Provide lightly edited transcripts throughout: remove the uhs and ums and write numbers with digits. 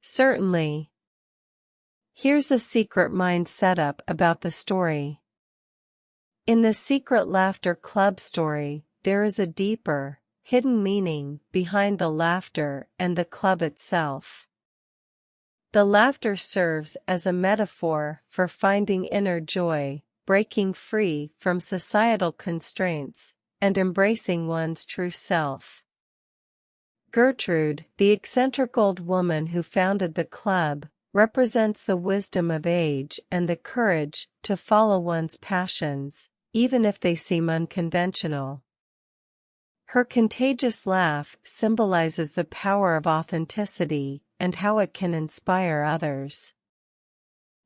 Certainly. Here's a secret mind setup about the story. In the Secret Laughter Club story, there is a deeper, hidden meaning behind the laughter and the club itself. The laughter serves as a metaphor for finding inner joy, breaking free from societal constraints, and embracing one's true self. Gertrude, the eccentric old woman who founded the club, represents the wisdom of age and the courage to follow one's passions, even if they seem unconventional. Her contagious laugh symbolizes the power of authenticity and how it can inspire others.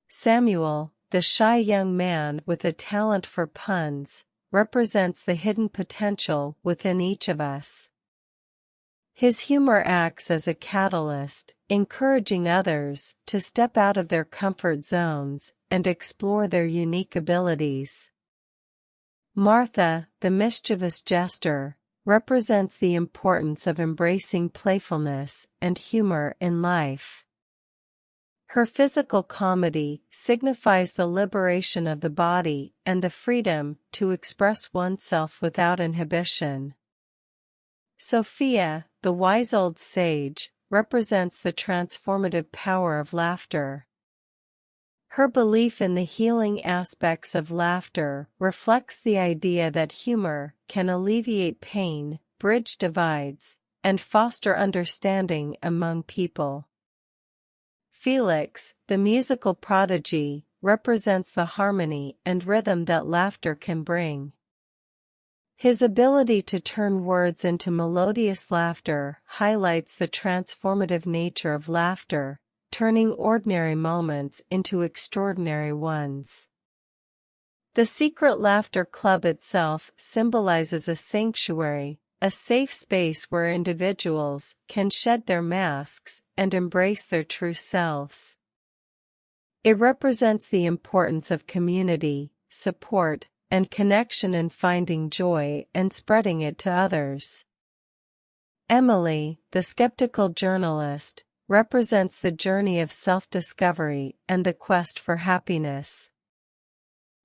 Samuel, the shy young man with a talent for puns, represents the hidden potential within each of us. His humor acts as a catalyst, encouraging others to step out of their comfort zones and explore their unique abilities. Martha, the mischievous jester, represents the importance of embracing playfulness and humor in life. Her physical comedy signifies the liberation of the body and the freedom to express oneself without inhibition. Sophia, the wise old sage, represents the transformative power of laughter. Her belief in the healing aspects of laughter reflects the idea that humor can alleviate pain, bridge divides, and foster understanding among people. Felix, the musical prodigy, represents the harmony and rhythm that laughter can bring. His ability to turn words into melodious laughter highlights the transformative nature of laughter, turning ordinary moments into extraordinary ones. The Secret Laughter Club itself symbolizes a sanctuary, a safe space where individuals can shed their masks and embrace their true selves. It represents the importance of community, support, and connection in finding joy and spreading it to others. Emily, the skeptical journalist, represents the journey of self-discovery and the quest for happiness.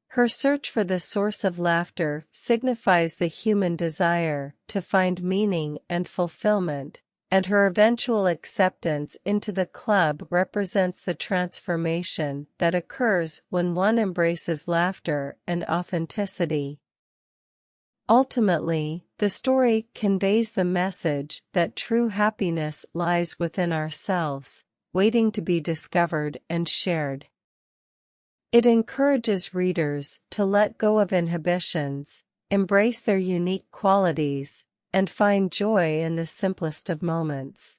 Her search for the source of laughter signifies the human desire to find meaning and fulfillment, and her eventual acceptance into the club represents the transformation that occurs when one embraces laughter and authenticity. Ultimately, the story conveys the message that true happiness lies within ourselves, waiting to be discovered and shared. It encourages readers to let go of inhibitions, embrace their unique qualities, and find joy in the simplest of moments.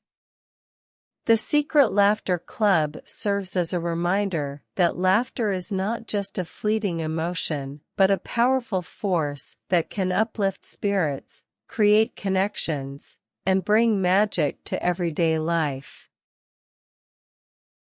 The Secret Laughter Club serves as a reminder that laughter is not just a fleeting emotion, but a powerful force that can uplift spirits, create connections, and bring magic to everyday life.